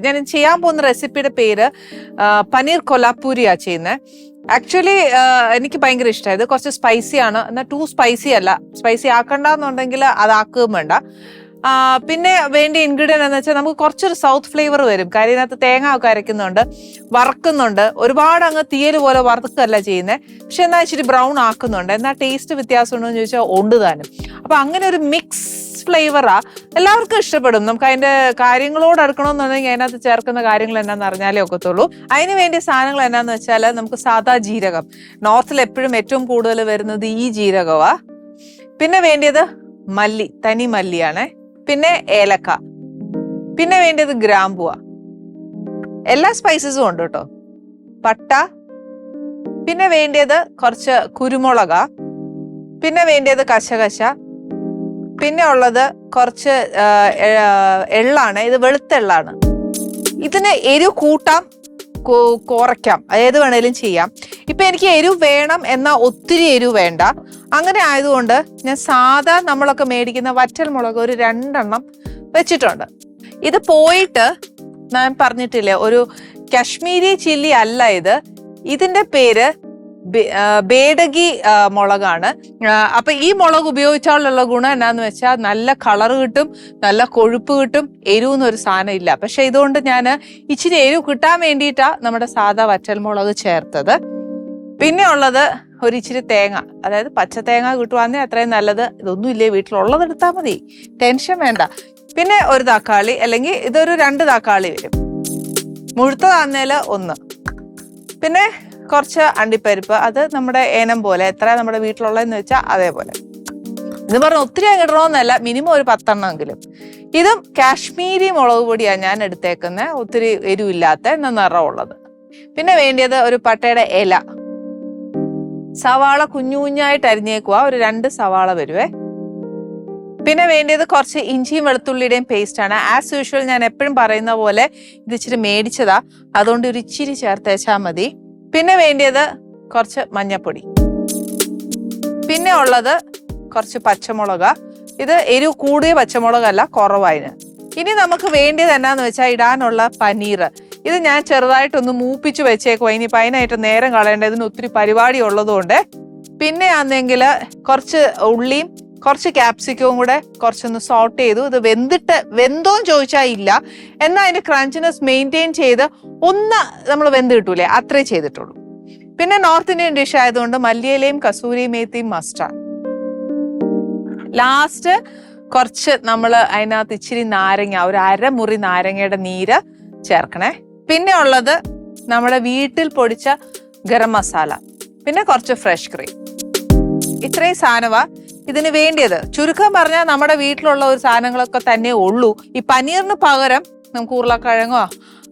ഞാൻ ചെയ്യാൻ പോകുന്ന റെസിപ്പിയുടെ പേര് പനീർ കൊലാപ്പൂരിയാ ചെയ്യുന്നത്. ആക്ച്വലി എനിക്ക് ഭയങ്കര ഇഷ്ടമായത്. കുറച്ച് സ്പൈസി ആണ്, എന്നാൽ ടു സ്പൈസി അല്ല. സ്പൈസി ആക്കണ്ടെന്നുണ്ടെങ്കിൽ അതാക്കുകയും വേണ്ട. പിന്നെ വേണ്ട ഇൻഗ്രീഡിയൻ്റ് എന്ന് വെച്ചാൽ നമുക്ക് കുറച്ചൊരു സൗത്ത് ഫ്ലേവർ വരും. കാര്യം ഇതിനകത്ത് തേങ്ങ ഒക്കെ അരയ്ക്കുന്നുണ്ട്, വറക്കുന്നുണ്ട്. ഒരുപാട് അങ്ങ് തീയൽ പോലെ വറുക്കല്ല ചെയ്യുന്നത്, പക്ഷെ എന്നാൽ ഇച്ചിരി ബ്രൗൺ ആക്കുന്നുണ്ട്. എന്നാൽ ടേസ്റ്റ് വ്യത്യാസം ഉണ്ടോ എന്ന് ചോദിച്ചാൽ ഉണ്ട് താനും. അപ്പൊ അങ്ങനെ ഒരു മിക്സ് ഫ്ലേവറാ, എല്ലാവർക്കും ഇഷ്ടപ്പെടും. നമുക്ക് അതിന്റെ കാര്യങ്ങളോട് അടുക്കണമെന്നുണ്ടെങ്കിൽ അതിനകത്ത് ചേർക്കുന്ന കാര്യങ്ങൾ എന്നാന്ന് അറിഞ്ഞാലേ ഒക്കത്തുള്ളൂ. അതിന് വേണ്ടിയ സാധനങ്ങൾ എന്നാന്ന് വെച്ചാൽ നമുക്ക് സാധാ ജീരകം, നോർത്തിൽ എപ്പോഴും ഏറ്റവും കൂടുതൽ വരുന്നത് ഈ ജീരകവാ. പിന്നെ വേണ്ടിയത് മല്ലി, തനി മല്ലിയാണ്. പിന്നെ ഏലക്ക, പിന്നെ വേണ്ടിയത് ഗ്രാമ്പുവാ. എല്ലാ സ്പൈസസും ഉണ്ട് കേട്ടോ. പട്ട, പിന്നെ വേണ്ടിയത് കുറച്ച് കുരുമുളക, പിന്നെ വേണ്ടിയത് കശകശ, പിന്നെ ഉള്ളത് കുറച്ച് എള്ളാണ്. ഇത് വെളുത്ത എള്ളാണ്. ഇതിന് എരിവ് കൂട്ടാം, കുറയ്ക്കാം, ഏത് വേണേലും ചെയ്യാം. ഇപ്പൊ എനിക്ക് എരിവ് വേണം എന്നാ ഒത്തിരി എരിവ് വേണ്ട. അങ്ങനെ ആയതുകൊണ്ട് ഞാൻ സാധാ നമ്മളൊക്കെ മേടിക്കുന്ന വറ്റൽ മുളക് ഒരു 2 എണ്ണം വെച്ചിട്ടുണ്ട്. ഇത് പോയിട്ട് ഞാൻ പറഞ്ഞിട്ടില്ലേ, ഒരു കാശ്മീരി ചില്ലി അല്ല ഇത്. ഇതിന്റെ പേര് ബേഡഗി മുളകാണ്. അപ്പൊ ഈ മുളക് ഉപയോഗിച്ചാലുള്ള ഗുണം എന്നാന്ന് വെച്ചാൽ നല്ല കളർ കിട്ടും, നല്ല കൊഴുപ്പ് കിട്ടും. എരിവെന്നൊരു സാധനം ഇല്ല. പക്ഷെ ഇതുകൊണ്ട് ഞാൻ ഇച്ചിരി എരിവ് കിട്ടാൻ വേണ്ടിയിട്ടാ നമ്മുടെ സാധാ വറ്റൽ മുളക് ചേർത്തത്. പിന്നെ ഉള്ളത് ഒരു ഇച്ചിരി തേങ്ങ, അതായത് പച്ച തേങ്ങ കിട്ടുവാണെങ്കിൽ അത്രയും നല്ലത്. ഇതൊന്നും ഇല്ലേ, വീട്ടിലുള്ളത് എടുത്താൽ മതി, ടെൻഷൻ വേണ്ട. പിന്നെ ഒരു തക്കാളി, അല്ലെങ്കിൽ ഇതൊരു 2 തക്കാളി വരും. മുഴുത്തതാന്നേല് 1. പിന്നെ കുറച്ച് അണ്ടിപ്പരിപ്പ്, അത് നമ്മുടെ ഏനം പോലെ, എത്ര നമ്മുടെ വീട്ടിലുള്ളതെന്ന് വെച്ചാൽ അതേപോലെ. ഇത് പറഞ്ഞാൽ ഒത്തിരി ഇടണമെന്നല്ല, മിനിമം ഒരു 10 എണ്ണമെങ്കിലും. ഇതും കാശ്മീരി മുളക് പൊടിയാണ് ഞാൻ എടുത്തേക്കുന്നത്, ഒത്തിരി എരിവില്ലാത്ത എന്ന നിറമുള്ളത്. പിന്നെ വേണ്ടിയത് ഒരു പട്ടയുടെ ഇല, സവാള കുഞ്ഞു കുഞ്ഞായിട്ട് അരിഞ്ഞേക്കുക, ഒരു 2 സവാള വരുവേ. പിന്നെ വേണ്ടിയത് കുറച്ച് ഇഞ്ചിയും വെളുത്തുള്ളിയുടെയും പേസ്റ്റ് ആണ്. ആസ് യൂഷ്വൽ ഞാൻ എപ്പോഴും പറയുന്ന പോലെ ഇത് ഇച്ചിരി മേടിച്ചതാ, അതുകൊണ്ട് ഒരു ഇച്ചിരി ചേർത്തേച്ചാൽ മതി. പിന്നെ വേണ്ടിയത് കുറച്ച് മഞ്ഞപ്പൊടി, പിന്നെ ഉള്ളത് കുറച്ച് പച്ചമുളക്. ഇത് എരിവ് കൂടിയ പച്ചമുളകല്ല, കുറവായിന്. ഇനി നമുക്ക് വേണ്ടിയത് എന്നാന്ന് വെച്ചാൽ ഇടാനുള്ള പനീർ. ഇത് ഞാൻ ചെറുതായിട്ടൊന്ന് മൂപ്പിച്ച് വെച്ചേക്കുവാ. ഇനിയിപ്പോൾ അതിനായിട്ട് നേരം കളയേണ്ട, ഇതിന് ഒത്തിരി പരിപാടി ഉള്ളതുകൊണ്ട്. പിന്നെ ആണെങ്കിൽ കുറച്ച് ഉള്ളിയും കുറച്ച് ക്യാപ്സിക്കവും കൂടെ കുറച്ചൊന്ന് സോട്ട് ചെയ്തു. ഇത് വെന്തോന്ന് ചോദിച്ചാൽ ഇല്ല, എന്നാൽ അതിന്റെ ക്രഞ്ചിനെസ് മെയിൻറ്റെയിൻ ചെയ്ത് ഒന്ന് നമ്മൾ വെന്ത് കിട്ടൂലേ, അത്രേ ചെയ്തിട്ടുള്ളൂ. പിന്നെ നോർത്ത് ഇന്ത്യൻ ഡിഷ് ആയതുകൊണ്ട് മല്ലിയിലയും കസൂരി മേത്തിയും മസ്റ്റാണ്. ലാസ്റ്റ് കുറച്ച് നമ്മൾ അതിനകത്ത് ഇച്ചിരി നാരങ്ങ, ഒരു 1/2 മുറി നാരങ്ങയുടെ നീര് ചേർക്കണേ. പിന്നെ ഉള്ളത് നമ്മുടെ വീട്ടിൽ പൊടിച്ച ഗരം മസാല, പിന്നെ കുറച്ച് ഫ്രഷ് ക്രീം. ഇത്രയും സാധനമാ ഇതിന് വേണ്ടിയത്. ചുരുക്കം പറഞ്ഞാൽ നമ്മുടെ വീട്ടിലുള്ള ഒരു സാധനങ്ങളൊക്കെ തന്നെ ഉള്ളൂ. ഈ പനീറിന് പകരം നമുക്ക് ഉരുളക്കിഴങ്ങോ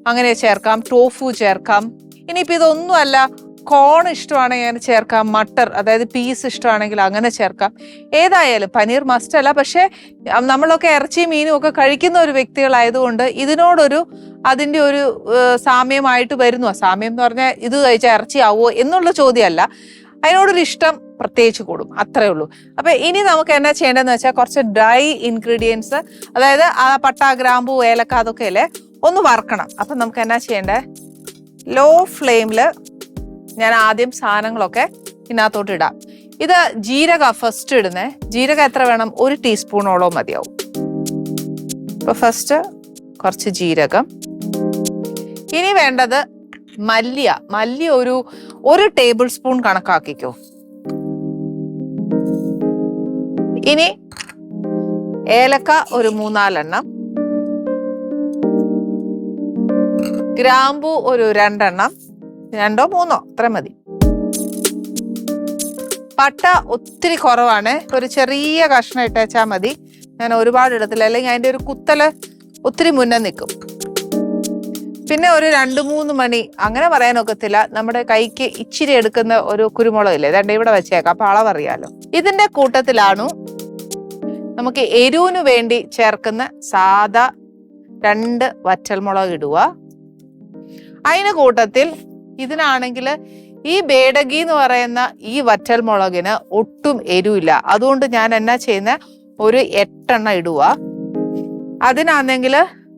അങ്ങനെ ചേർക്കാം, ടോഫു ചേർക്കാം. ഇനിയിപ്പോൾ ഇതൊന്നും അല്ല, കോൺ ഇഷ്ടമാണെങ്കിൽ അങ്ങനെ ചേർക്കാം, മട്ടർ അതായത് പീസ് ഇഷ്ടമാണെങ്കിൽ അങ്ങനെ ചേർക്കാം. ഏതായാലും പനീർ മസ്റ്റ് അല്ല. പക്ഷെ നമ്മളൊക്കെ ഇറച്ചിയും മീനും ഒക്കെ കഴിക്കുന്ന ഒരു വ്യക്തികളായതുകൊണ്ട് ഇതിനോടൊരു അതിൻ്റെ ഒരു സാമ്യമായിട്ട് വരുന്നു. സാമ്യം എന്ന് പറഞ്ഞാൽ ഇത് കഴിച്ചാൽ ഇറച്ചി ആവുമോ എന്നുള്ള ചോദ്യമല്ല, അതിനോടൊരു ഇഷ്ടം പ്രത്യേകിച്ച് കൂടും, അത്രേ ഉള്ളൂ. അപ്പൊ ഇനി നമുക്ക് എന്നാ ചെയ്യേണ്ടതെന്ന് വെച്ചാൽ കുറച്ച് ഡ്രൈ ഇൻഗ്രീഡിയൻസ്, അതായത് ആ പട്ട, ഗ്രാമ്പു, ഏലക്ക അതൊക്കെ അല്ലേ ഒന്ന് വറക്കണം. അപ്പൊ നമുക്ക് എന്നാ ചെയ്യേണ്ടത്, ലോ ഫ്ലെയിമിൽ ഞാൻ ആദ്യം സാധനങ്ങളൊക്കെ ഇതിനകത്തോട്ട് ഇടാം. ഇത് ജീരക ഫസ്റ്റ് ഇടുന്നേ. ജീരക എത്ര വേണം, 1 ടീസ്പൂണോളം മതിയാവും. ഇപ്പൊ ഫസ്റ്റ് കുറച്ച് ജീരകം. ഇനി വേണ്ടത് മല്ലിയ. മല്ലി ഒരു ടേബിൾ സ്പൂൺ കണക്കാക്കിക്കോ. ഇനി ഏലക്ക ഒരു 3-4 എണ്ണം, ഗ്രാമ്പു ഒരു 2 എണ്ണം, 2-3 അത്ര മതി. പട്ട ഒത്തിരി കുറവാണ്, ഒരു ചെറിയ കഷ്ണം ഇട്ടേച്ചാൽ മതി. ഞാൻ ഒരുപാട് ഇടത്തില്ല, അല്ലെങ്കിൽ അതിൻ്റെ ഒരു കുത്തല് ഒത്തിരി മുന്നേ നിൽക്കും. പിന്നെ ഒരു 2-3 മണി, അങ്ങനെ പറയാനൊക്കത്തില്ല, നമ്മുടെ കൈക്ക് ഇച്ചിരി എടുക്കുന്ന ഒരു കുരുമുളകില്ലേ, ദാണ്ടെ ഇവിടെ വെച്ചേക്കാം, അപ്പൊ അളവറിയാലോ. ഇതിന്റെ കൂട്ടത്തിലാണ് നമുക്ക് എരിവിന് വേണ്ടി ചേർക്കുന്ന സാദാ 2 വറ്റൽമുളക് ഇടുക. അതിന് കൂട്ടത്തിൽ ഇതിനാണെങ്കിൽ ഈ ബേഡഗി എന്ന് പറയുന്ന ഈ വറ്റൽ മുളകിന് ഒട്ടും എരിവില്ല. അതുകൊണ്ട് ഞാൻ എന്നാ ചെയ്യുന്ന ഒരു 8 എണ്ണം ഇടുക. അതിനാണെങ്കിൽ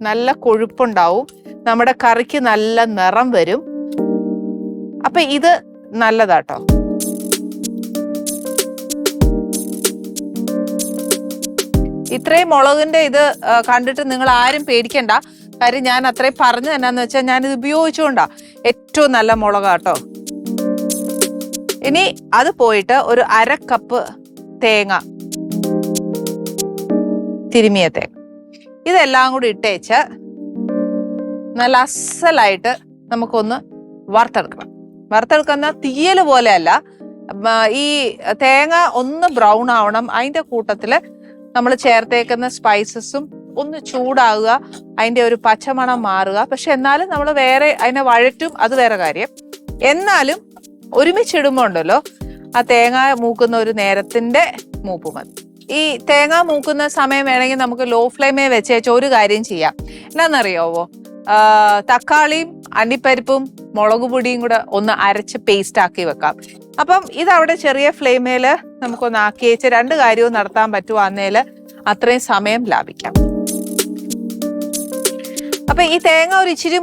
നല്ല കൊഴുപ്പുണ്ടാവും, നമ്മുടെ കറിക്ക് നല്ല നിറം വരും. അപ്പൊ ഇത് നല്ലതാട്ടോ. ഇത്രയും മുളകിന്റെ ഇത് കണ്ടിട്ട് നിങ്ങൾ ആരും പേടിക്കണ്ട. കാര്യം ഞാൻ അത്രയും പറഞ്ഞു എന്നാന്ന് വെച്ചാൽ ഞാനിത് ഉപയോഗിച്ചുകൊണ്ടാ. ഏറ്റവും നല്ല മുളകാട്ടോ. ഇനി അത് പോയിട്ട് ഒരു 1/2 കപ്പ് തേങ്ങ, തിരുമിയ തേങ്ങ, ഇതെല്ലാം കൂടി ഇട്ടേച്ച് നല്ല അസലായിട്ട് നമുക്കൊന്ന് വറുത്തെടുക്കണം. വറുത്തെടുക്കുന്ന തീയല് പോലെയല്ല, ഈ തേങ്ങ ഒന്ന് ബ്രൗൺ ആവണം. അതിന്റെ കൂട്ടത്തില് നമ്മൾ ചേർത്തേക്കുന്ന സ്പൈസസും ഒന്ന് ചൂടാകുക, അതിന്റെ ഒരു പച്ചമണം മാറുക. പക്ഷെ എന്നാലും നമ്മൾ വേറെ അതിനെ വഴറ്റും, അത് വേറെ കാര്യം. എന്നാലും ഒരുമിച്ചിടുമ്പോ ഉണ്ടല്ലോ ആ തേങ്ങ മൂക്കുന്ന ഒരു നേരത്തിന്റെ മൂപ്പ് മതി. ഈ തേങ്ങ മൂക്കുന്ന സമയം വേണമെങ്കിൽ നമുക്ക് ലോ ഫ്ലെയിമേ വെച്ചേച്ച് ഒരു കാര്യം ചെയ്യാം. എന്നാന്നറിയാവോ, തക്കാളിയും അണ്ടിപ്പരിപ്പും മുളക് പൊടിയും കൂടെ ഒന്ന് അരച്ച് പേസ്റ്റ് ആക്കി വെക്കാം. അപ്പം ഇതവിടെ ചെറിയ ഫ്ലെയിമേല് നമുക്കൊന്ന് ആക്കി വെച്ച് 2 കാര്യവും നടത്താൻ പറ്റുവാന്നേല് അത്രയും സമയം ലാഭിക്കാം. അപ്പൊ ഈ തേങ്ങ ഒരു ഇച്ചിരി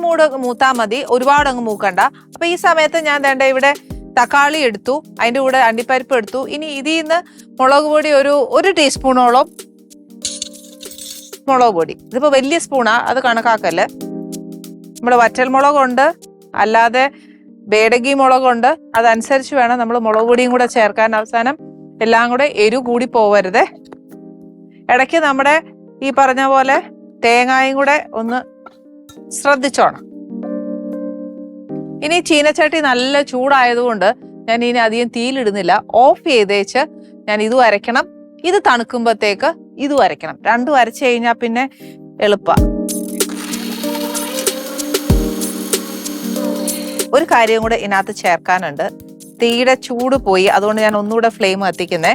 മൂത്താ മതി, ഒരുപാട് അങ്ങ് മൂക്കണ്ട. അപ്പൊ ഈ സമയത്ത് ഞാൻ വേണ്ട ഇവിടെ തക്കാളി എടുത്തു, അതിന്റെ കൂടെ അണ്ടിപ്പരിപ്പ് എടുത്തു. ഇനി ഇതിൽ നിന്ന് മുളക് പൊടി ഒരു ടീസ്പൂണോളം മുളക് പൊടി. ഇതിപ്പോ വലിയ സ്പൂണാ, അത് കണക്കാക്കല്. നമ്മുടെ വറ്റൽ മുളകുണ്ട്, അല്ലാതെ ബേഡഗി മുളകുണ്ട്. അതനുസരിച്ച് വേണം നമ്മൾ മുളക് പൊടിയും കൂടെ ചേർക്കാൻ. അവസാനം എല്ലാം കൂടെ എരിവ് കൂടി പോവരുത്. ഇടയ്ക്ക് നമ്മുടെ ഈ പറഞ്ഞ പോലെ തേങ്ങായും കൂടെ ഒന്ന് ശ്രദ്ധിച്ചോണം. ഇനി ചീനച്ചട്ടി നല്ല ചൂടായതുകൊണ്ട് ഞാൻ ഇനി അധികം തീയിലിടുന്നില്ല. ഓഫ് ചെയ്തേച്ച് ഞാൻ ഇതും അരയ്ക്കണം. ഇത് തണുക്കുമ്പോഴത്തേക്ക് ഇതും അരയ്ക്കണം. 2 അരച്ചു കഴിഞ്ഞാൽ പിന്നെ എളുപ്പമാണ്. ഒരു കാര്യം കൂടെ ഇതിനകത്ത് ചേർക്കാനുണ്ട്. തീയുടെ ചൂട് പോയി, അതുകൊണ്ട് ഞാൻ ഒന്നുകൂടെ ഫ്ലെയിം കത്തിക്കുന്നേ.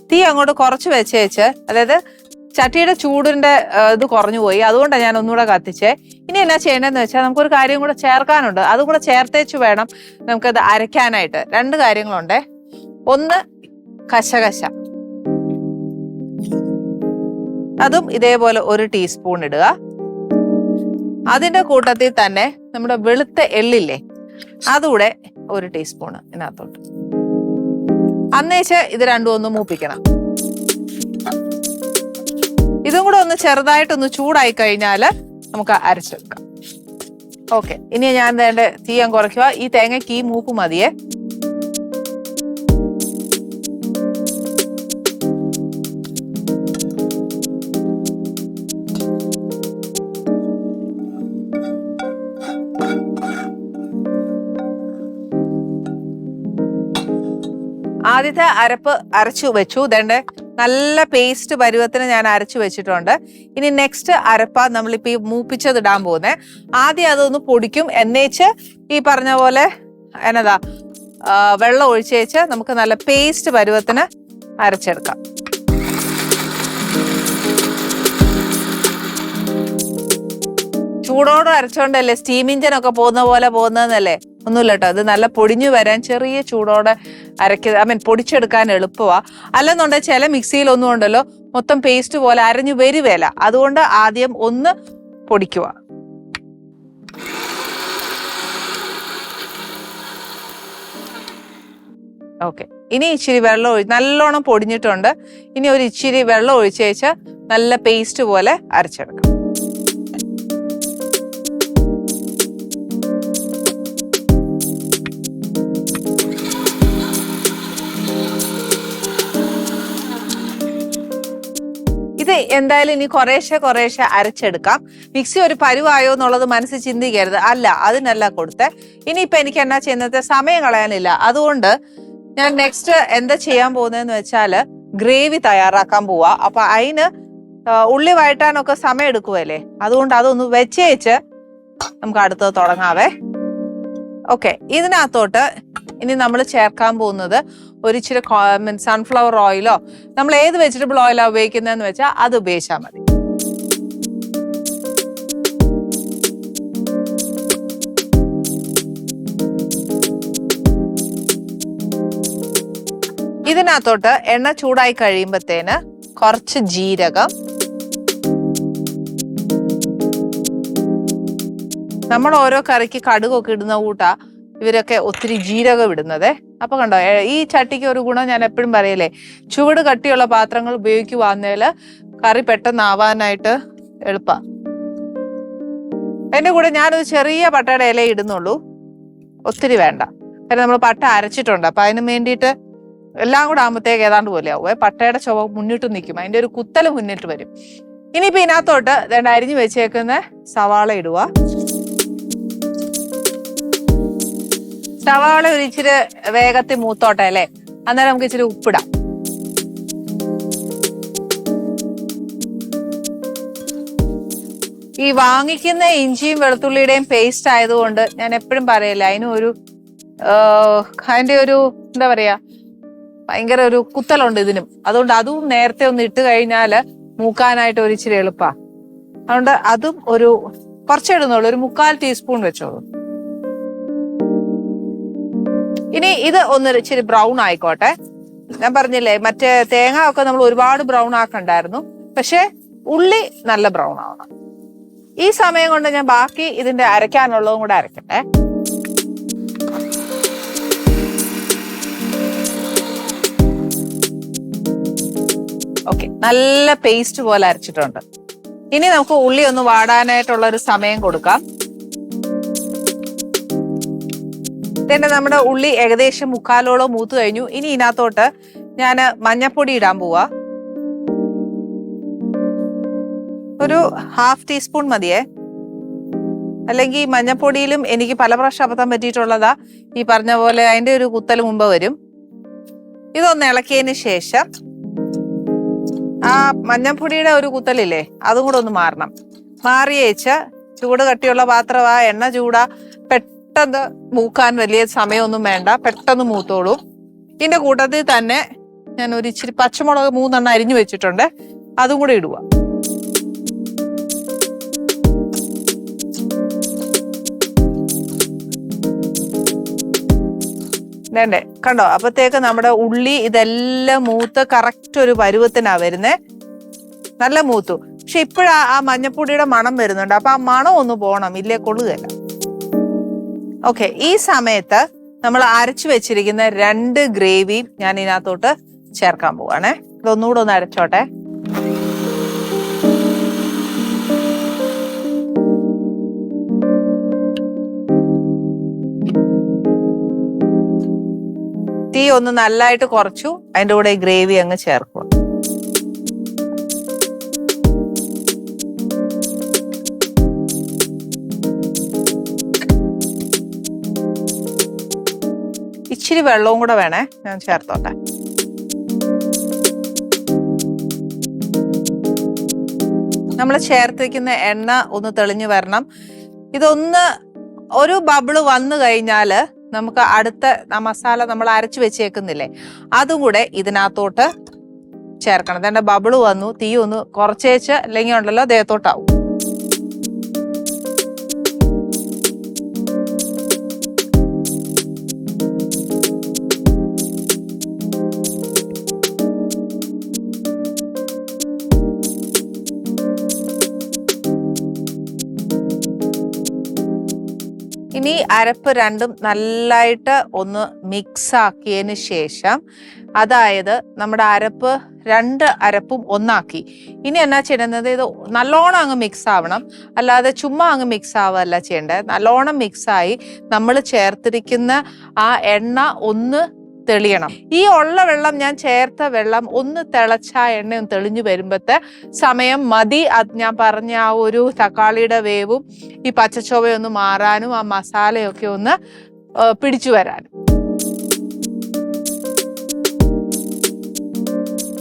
തീ അങ്ങോട്ട് കുറച്ച് വെച്ചേച്ച്, അതായത് ചട്ടിയുടെ ചൂടിന്റെ ഇത് കുറഞ്ഞു പോയി, അതുകൊണ്ടാണ് ഞാൻ ഒന്നുകൂടെ കത്തിച്ചേ. ഇനി എന്നാ ചെയ്യേണ്ടതെന്ന് വെച്ചാൽ നമുക്കൊരു കാര്യം കൂടെ ചേർക്കാനുണ്ട്. അതും കൂടെ ചേർത്തേച്ച് വേണം നമുക്കത് അരയ്ക്കാനായിട്ട്. 2 കാര്യങ്ങളുണ്ടേ. ഒന്ന് കശകശ, അതും ഇതേപോലെ 1 ടീസ്പൂൺ ഇടുക. അതിന്റെ കൂട്ടത്തിൽ തന്നെ നമ്മുടെ വെളുത്ത എള്ളില്ലേ, അതുകൂടെ 1 ടീസ്പൂൺ ഇതിനകത്തോട്ട്. അന്നേച്ച് ഇത് രണ്ടും ഒന്ന് മൂപ്പിക്കണം. ഇതും കൂടെ ഒന്ന് ചെറുതായിട്ടൊന്ന് ചൂടായി കഴിഞ്ഞാൽ നമുക്ക് അരച്ചെടുക്കാം. ഓക്കെ, ഇനി ഞാൻ വേണ്ട തീ ഞാൻ കുറയ്ക്കുക. ഈ തേങ്ങയ്ക്ക് ഈ മൂപ്പ് മതിയേ. ആദ്യത്തെ അരപ്പ് അരച്ചു വെച്ചു. ദേ നല്ല പേസ്റ്റ് പരുവത്തിന് ഞാൻ അരച്ചു വെച്ചിട്ടുണ്ട്. ഇനി നെക്സ്റ്റ് അരപ്പ നമ്മളിപ്പോ ഈ മൂപ്പിച്ചത് ഇടാൻ പോകുന്നേ. ആദ്യം അതൊന്ന് പൊടിക്കും, എന്നേച്ച് ഈ പറഞ്ഞ പോലെ എന്നതാ വെള്ളം ഒഴിച്ചേച്ച് നമുക്ക് നല്ല പേസ്റ്റ് പരുവത്തിന് അരച്ചെടുക്കാം. ചൂടോടെ അരച്ചോണ്ടല്ലേ സ്റ്റീം ഇഞ്ചിനൊക്കെ പോകുന്ന പോലെ പോകുന്നതെന്നല്ലേ? ഒന്നുമില്ല കേട്ടോ, അത് നല്ല പൊടിഞ്ഞു വരാൻ ചെറിയ ചൂടോടെ പൊടിച്ചെടുക്കാൻ എളുപ്പമാ. അല്ലെന്നുണ്ടെങ്കിൽ ചില മിക്സിയിലൊന്നും ഉണ്ടല്ലോ മൊത്തം പേസ്റ്റ് പോലെ അരഞ്ഞു വരുവേല. അതുകൊണ്ട് ആദ്യം ഒന്ന് പൊടിക്കുക. ഓക്കെ, ഇനി ഇച്ചിരി വെള്ളം നല്ലോണം പൊടിഞ്ഞിട്ടുണ്ട്. ഇനി ഒരു ഇച്ചിരി വെള്ളം ഒഴിച്ചേച്ച് നല്ല പേസ്റ്റ് പോലെ അരച്ചെടുക്കാം. ഇത് എന്തായാലും ഇനി കുറേശ്ശെ അരച്ചെടുക്കാം. മിക്സി ഒരു പരുവായോ എന്നുള്ളത് മനസ്സിൽ ചിന്തിക്കരുത്. അല്ല, അതിനല്ല കൊടുത്തേ. ഇനിയിപ്പൊ എനിക്ക് എന്നാ ചെയ്യുന്നത്, സമയം കളയാനില്ല. അതുകൊണ്ട് ഞാൻ നെക്സ്റ്റ് എന്താ ചെയ്യാൻ പോകുന്നതെന്ന് വെച്ചാല് ഗ്രേവി തയ്യാറാക്കാൻ പോവാ. അപ്പൊ അതിന് ഉള്ളി വഴറ്റാനൊക്കെ സമയം എടുക്കുവല്ലേ, അതുകൊണ്ട് അതൊന്ന് വെച്ചേച്ച് നമുക്ക് അടുത്തത് തുടങ്ങാവേ. ഓക്കെ, ഇതിനകത്തോട്ട് ഇനി നമ്മൾ ചേർക്കാൻ പോകുന്നത് ഒരു ഇച്ചിരി സൺഫ്ലവർ ഓയിലോ നമ്മൾ ഏത് വെജിറ്റബിൾ ഓയിലാ ഉപയോഗിക്കുന്നതെന്ന് വെച്ചാൽ അത് ഉപയോഗിച്ചാൽ മതി. ഇതിനകത്തോട്ട് എണ്ണ ചൂടായി കഴിയുമ്പത്തേന് കുറച്ച് ജീരകം, നമ്മൾ ഓരോ കറിക്ക് കടുകൊക്കെ ഇടുന്ന കൂട്ടാ ഇവരൊക്കെ ഒത്തിരി ജീരകം ഇടുന്നത്. അപ്പൊ കണ്ടോ, ഈ ചട്ടിക്ക് ഒരു ഗുണം ഞാൻ എപ്പോഴും പറയലേ, ചുവട് കട്ടിയുള്ള പാത്രങ്ങൾ ഉപയോഗിക്കുവാന്നേല് കറി പെട്ടെന്നാവാനായിട്ട് എളുപ്പ. അതിന്റെ കൂടെ ഞാനൊരു ചെറിയ പട്ടയുടെ ഇല ഇടുന്നുള്ളൂ, ഒത്തിരി വേണ്ട. കാരണം നമ്മൾ പട്ട അരച്ചിട്ടുണ്ട്. അപ്പൊ അതിന് വേണ്ടിയിട്ട് എല്ലാം കൂടെ ആകുമ്പോഴത്തേക്ക് ഏതാണ്ട് പോലെ ആവുമേ. പട്ടയുടെ ചുവ മുന്നിട്ട് നിൽക്കും, അതിന്റെ ഒരു കുത്തല് മുന്നിട്ട് വരും. ഇനിയിപ്പോ ഇതിനകത്തോട്ട് അരിഞ്ഞു വെച്ചേക്കുന്ന സവാള ഇടുക. സവാള ഒരു ഇച്ചിരി വേഗത്തിൽ മൂത്തോട്ടെ അല്ലേ, അന്നേരം നമുക്ക് ഇച്ചിരി ഉപ്പിടാം. ഈ വാങ്ങിക്കുന്ന ഇഞ്ചിയും വെളുത്തുള്ളിയുടെയും പേസ്റ്റ് ആയതുകൊണ്ട് ഞാൻ എപ്പോഴും പറയില്ല, അതിന്റെ ഒരു എന്താ പറയാ, ഭയങ്കര ഒരു കുത്തലുണ്ട് ഇതിനും. അതുകൊണ്ട് അതും നേരത്തെ ഒന്ന് ഇട്ട് കഴിഞ്ഞാല് മൂക്കാനായിട്ട് ഒരു ഇച്ചിരി എളുപ്പാ. അതുകൊണ്ട് അതും ഒരു കുറച്ചിടുന്നുള്ളൂ, ഒരു 1/4 ടീസ്പൂൺ വെച്ചോളൂ. ഇനി ഇത് ഒന്ന് ഇച്ചിരി ബ്രൗൺ ആയിക്കോട്ടെ. ഞാൻ പറഞ്ഞില്ലേ, മറ്റേ തേങ്ങ ഒക്കെ നമ്മൾ ഒരുപാട് ബ്രൗൺ ആക്കണ്ടായിരുന്നു, പക്ഷെ ഉള്ളി നല്ല ബ്രൗൺ ആവണം. ഈ സമയം കൊണ്ട് ഞാൻ ബാക്കി ഇതിന്റെ അരയ്ക്കാനുള്ളതും കൂടെ അരക്കട്ടെ. ഓക്കെ, നല്ല പേസ്റ്റ് പോലെ അരച്ചിട്ടുണ്ട്. ഇനി നമുക്ക് ഉള്ളി ഒന്ന് വാടാനായിട്ടുള്ള ഒരു സമയം കൊടുക്കാം. നമ്മുടെ ഉള്ളി ഏകദേശം 1/4 മൂത്ത് കഴിഞ്ഞു. ഇനി ഇതിനകത്തോട്ട് ഞാൻ മഞ്ഞപ്പൊടി ഇടാൻ പോവാ. ഒരു 1/2 ടീസ്പൂൺ മതിയേ. അല്ലെങ്കിൽ മഞ്ഞപ്പൊടിയിലും എനിക്ക് പല പ്രാവശ്യം അബദ്ധം പറ്റിയിട്ടുള്ളതാ, ഈ പറഞ്ഞ പോലെ അതിന്റെ ഒരു കുത്തൽ മുമ്പ് വരും. ഇതൊന്ന് ഇളക്കിയതിന് ശേഷം ആ മഞ്ഞപ്പൊടിയുടെ ഒരു കുത്തലില്ലേ, അതും കൂടെ ഒന്ന് മാറണം. മാറിയേച്ച് ചൂട് കട്ടിയുള്ള പാത്രമാ, എണ്ണ ചൂടാ, പെട്ടെന്ന് മൂക്കാൻ വലിയ സമയമൊന്നും വേണ്ട, പെട്ടെന്ന് മൂത്തോളൂ. ഇതിന്റെ കൂട്ടത്തിൽ തന്നെ ഞാൻ ഒരു ഇച്ചിരി പച്ചമുളക് 3 എണ്ണം അരിഞ്ഞു വെച്ചിട്ടുണ്ട്, അതും കൂടെ ഇടുക. വേണ്ടേ, കണ്ടോ? അപ്പത്തേക്ക് നമ്മുടെ ഉള്ളി ഇതെല്ലാം മൂത്ത് കറക്റ്റ് ഒരു പരുവത്തിനാ വരുന്നേ. നല്ല മൂത്തു. പക്ഷെ ഇപ്പോഴാ ആ മഞ്ഞപ്പൊടിയുടെ മണം വരുന്നുണ്ട്, അപ്പൊ ആ മണം ഒന്ന് പോണം, ഇല്ലേ കൊള്ളുകയല്ല. ഓക്കെ, ഈ സമയത്ത് നമ്മൾ അരച്ചു വെച്ചിരിക്കുന്ന 2 ഗ്രേവിയും ഞാൻ ഇതിനകത്തോട്ട് ചേർക്കാൻ പോവാണേ. ഇതൊന്നുകൂടെ ഒന്ന് അരച്ചോട്ടെ. തീ ഒന്ന് നല്ലതായിട്ട് കുറച്ചു, അതിൻ്റെ കൂടെ ഈ ഗ്രേവി അങ്ങ് ചേർക്കുക. ഇച്ചിരി വെള്ളവും കൂടെ വേണേ, ഞാൻ ചേർത്തോട്ടെ. നമ്മൾ ചേർത്തിരിക്കുന്ന എണ്ണ ഒന്ന് തെളിഞ്ഞു വരണം. ഇതൊന്ന് ഒരു ബബിള് വന്നു കഴിഞ്ഞാല് നമുക്ക് അടുത്ത മസാല നമ്മൾ അരച്ചു വെച്ചേക്കുന്നില്ലേ, അതും കൂടെ ഇതിനകത്തോട്ട് ചേർക്കണം. തന്നെ ബബിള് വന്നു, തീ ഒന്ന് കുറച്ചേച്ച്, അല്ലെങ്കിൽ ഉണ്ടല്ലോ ദേഹത്തോട്ടാവും. ഇനി അരപ്പ് രണ്ടും നല്ലതായിട്ട് ഒന്ന് മിക്സ് ആക്കിയതിന് ശേഷം, അതായത് നമ്മുടെ അരപ്പ് 2 അരപ്പും ഒന്നാക്കി. ഇനി എന്നാ ചെയ്യുന്നത്, ഇത് നല്ലോണം അങ്ങ് മിക്സ് ആവണം, അല്ലാതെ ചുമ്മാ അങ്ങ് മിക്സ് ആവല്ല ചെയ്യേണ്ടത്. നല്ലോണം മിക്സായി നമ്മൾ ചേർത്തിരിക്കുന്ന ആ എണ്ണ ഒന്ന് തെളിയണം. ഈ ഉള്ള വെള്ളം, ഞാൻ ചേർത്ത വെള്ളം ഒന്ന് തിളച്ച എണ്ണയും തെളിഞ്ഞു വരുമ്പോഴത്തെ സമയം മതി. ഞാൻ പറഞ്ഞ ആ ഒരു തക്കാളിയുടെ വേവും ഈ പച്ചച്ചൊവയൊന്ന് മാറാനും ആ മസാലയൊക്കെ ഒന്ന് പിടിച്ചു വരാനും.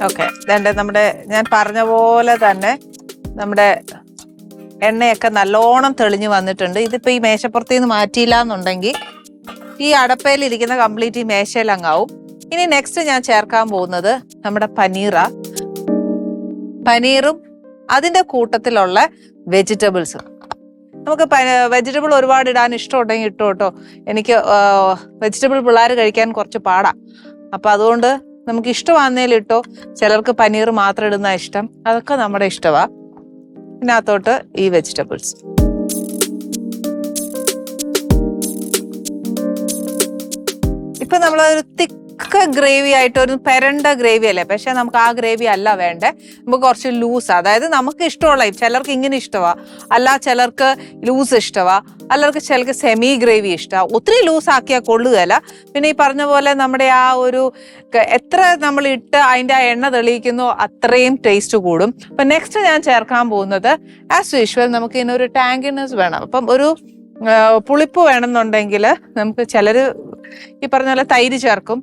ഓക്കെ, നമ്മുടെ ഞാൻ പറഞ്ഞ പോലെ തന്നെ നമ്മുടെ എണ്ണയൊക്കെ നല്ലോണം തെളിഞ്ഞു വന്നിട്ടുണ്ട്. ഇതിപ്പോ ഈ മേശപ്പുറത്ത് നിന്ന് മാറ്റിയില്ല എന്നുണ്ടെങ്കിൽ ഈ അടപ്പയിൽ ഇരിക്കുന്ന കംപ്ലീറ്റ് ഈ മേശയിലങ്ങാവും. ഇനി നെക്സ്റ്റ് ഞാൻ ചേർക്കാൻ പോകുന്നത് നമ്മുടെ പനീറും അതിന്റെ കൂട്ടത്തിലുള്ള വെജിറ്റബിൾസും. നമുക്ക് വെജിറ്റബിൾ ഒരുപാട് ഇടാൻ ഇഷ്ടമുണ്ടെങ്കിൽ ഇട്ടോ കേട്ടോ. എനിക്ക് വെജിറ്റബിൾ പിള്ളേർ കഴിക്കാൻ കുറച്ച് പാടാ, അപ്പൊ അതുകൊണ്ട് നമുക്ക് ഇഷ്ടമാന്നേലിട്ടോ. ചിലർക്ക് പനീർ മാത്രം ഇടുന്ന ഇഷ്ടം, അതൊക്കെ നമ്മുടെ ഇഷ്ടമാ. ഇതിനകത്തോട്ട് ഈ വെജിറ്റബിൾസ് ഇപ്പൊ നമ്മളൊരു തിക്ക് ഗ്രേവി ആയിട്ട് ഒരു പെരണ്ട ഗ്രേവി അല്ലേ, പക്ഷെ നമുക്ക് ആ ഗ്രേവി അല്ല വേണ്ടേ. നമുക്ക് കുറച്ച് ലൂസ്, അതായത് നമുക്ക് ഇഷ്ടമുള്ള, ചിലർക്ക് ഇങ്ങനെ ഇഷ്ടമാ, അല്ല ചിലർക്ക് ലൂസ് ഇഷ്ടമാ, ചിലർക്ക് സെമി ഗ്രേവി ഇഷ്ടമാണ്. ഒത്തിരി ലൂസ് ആക്കിയാൽ കൊള്ളുകയല്ല. പിന്നെ ഈ പറഞ്ഞ പോലെ നമ്മുടെ ആ ഒരു എത്ര നമ്മൾ ഇട്ട് അതിൻ്റെ ആ എണ്ണ തെളിയിക്കുന്നോ അത്രയും ടേസ്റ്റ് കൂടും. അപ്പൊ നെക്സ്റ്റ് ഞാൻ ചേർക്കാൻ പോകുന്നത് ആസ് യൂഷ്വൽ നമുക്ക് ഇതിനൊരു ടാങ്കിനെസ് വേണം. അപ്പം ഒരു പുളിപ്പ് വേണമെന്നുണ്ടെങ്കിൽ നമുക്ക് ചിലർ ഈ പറഞ്ഞ പോലെ തൈര് ചേർക്കും.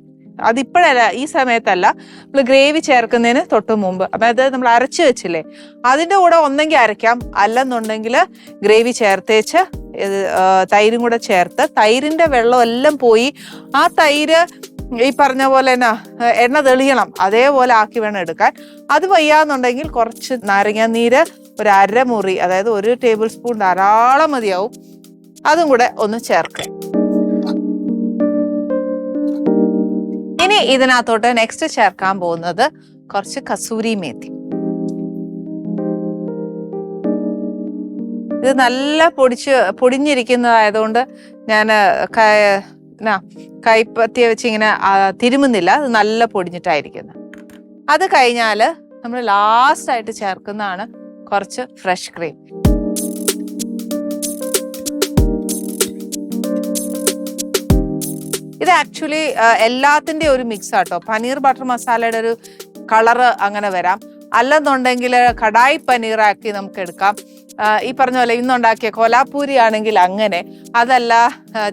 അതിപ്പോഴല്ല, ഈ സമയത്തല്ല, നമ്മൾ ഗ്രേവി ചേർക്കുന്നതിന് തൊട്ട് മുമ്പ്. അതായത് നമ്മൾ അരച്ച് വെച്ചില്ലേ, അതിൻ്റെ കൂടെ ഒന്നെങ്കിൽ അരയ്ക്കാം, അല്ലെന്നുണ്ടെങ്കിൽ ഗ്രേവി ചേർത്തേച്ച് തൈരും കൂടെ ചേർത്ത് തൈരിൻ്റെ വെള്ളം എല്ലാം പോയി ആ തൈര് ഈ പറഞ്ഞ പോലെ തന്നെ എണ്ണ തെളിയണം, അതേപോലെ ആക്കി വേണം എടുക്കാൻ. അത് വയ്യാന്നുണ്ടെങ്കിൽ കുറച്ച് നാരങ്ങ നീര് ഒരു അരമുറി, അതായത് 1 ടേബിൾ സ്പൂൺ ധാരാളം മതിയാവും, അതും കൂടെ ഒന്ന് ചേർക്കുക. ഇനി ഇതിനകത്തോട്ട് നെക്സ്റ്റ് ചേർക്കാൻ പോകുന്നത് കുറച്ച് കസൂരി മേത്തി. ഇത് നല്ല പൊടിഞ്ഞിരിക്കുന്നതായതുകൊണ്ട് ഞാൻ കൈപ്പത്തിയെ വെച്ച് ഇങ്ങനെ തിരുമുന്നില്ല, അത് നല്ല പൊടിഞ്ഞിട്ടായിരിക്കുന്നത്. അത് കഴിഞ്ഞാൽ നമ്മൾ ലാസ്റ്റ് ആയിട്ട് ചേർക്കുന്നതാണ് കുറച്ച് ഫ്രഷ് ക്രീം. ഇത് ആക്ച്വലി എല്ലാത്തിൻ്റെ ഒരു മിക്സ് ആട്ടോ. പനീർ ബട്ടർ മസാലയുടെ ഒരു കളറ് അങ്ങനെ വരാം, അല്ലെന്നുണ്ടെങ്കിൽ കടായി പനീറാക്കി നമുക്ക് എടുക്കാം. ഈ പറഞ്ഞ പോലെ ഇന്നുണ്ടാക്കിയ കൊലാപ്പൂരി ആണെങ്കിൽ അങ്ങനെ, അതല്ല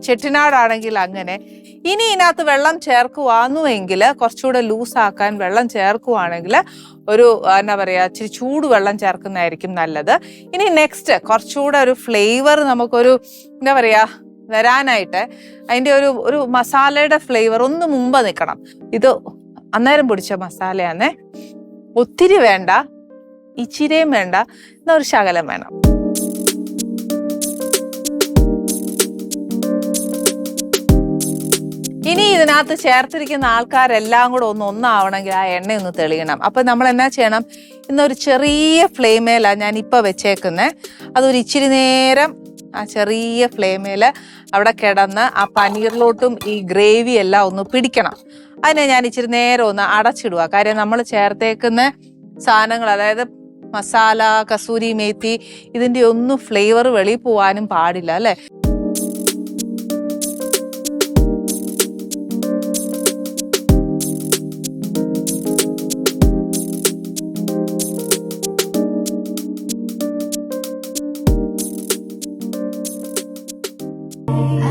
ചെട്ടിനാടാണെങ്കിൽ അങ്ങനെ. ഇനി ഇതിനകത്ത് വെള്ളം ചേർക്കുവാന്നുവെങ്കിൽ കുറച്ചുകൂടെ ലൂസാക്കാൻ വെള്ളം ചേർക്കുവാണെങ്കിൽ ഒരു എന്താ പറയുക, ഇച്ചിരി ചൂട് വെള്ളം ചേർക്കുന്നതായിരിക്കും നല്ലത്. ഇനി നെക്സ്റ്റ് കുറച്ചുകൂടെ ഒരു ഫ്ലേവർ നമുക്കൊരു എന്താ പറയുക വരാനായിട്ട് അതിൻ്റെ ഒരു മസാലയുടെ ഫ്ലേവർ ഒന്ന് മുമ്പ് നിൽക്കണം. ഇത് അന്നേരം പൊടിച്ച മസാലയാണേ, ഒത്തിരി വേണ്ട, ഇച്ചിരിയും വേണ്ട, എന്നാൽ ഒരു ശകലം വേണം. ഇനി ഇതിനകത്ത് ചേർത്തിരിക്കുന്ന ആൾക്കാരെല്ലാം കൂടെ ഒന്നാവണമെങ്കിൽ ആ എണ്ണയൊന്ന് തെളിയണം. അപ്പം നമ്മൾ എന്നാ ചെയ്യണം, ഇന്നൊരു ചെറിയ ഫ്ലെയിമേലാണ് ഞാൻ ഇപ്പം വെച്ചേക്കുന്നത്. അതൊരു ഇച്ചിരി നേരം ആ ചെറിയ ഫ്ലെയിമേൽ അവിടെ കിടന്ന് ആ പനീറിലോട്ടും ഈ ഗ്രേവി എല്ലാം ഒന്ന് പിടിക്കണം. അതിനെ ഞാൻ ഇച്ചിരി നേരം ഒന്ന് അടച്ചിടുക. കാര്യം നമ്മൾ ചേർത്തേക്കുന്ന സാധനങ്ങൾ, അതായത് മസാല, കസൂരി മേത്തി, ഇതിൻ്റെ ഒന്നും ഫ്ലേവർ വെളിയിൽ പോവാനും പാടില്ല അല്ലേ.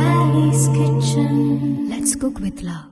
Ali's Kitchen. Let's cook with love.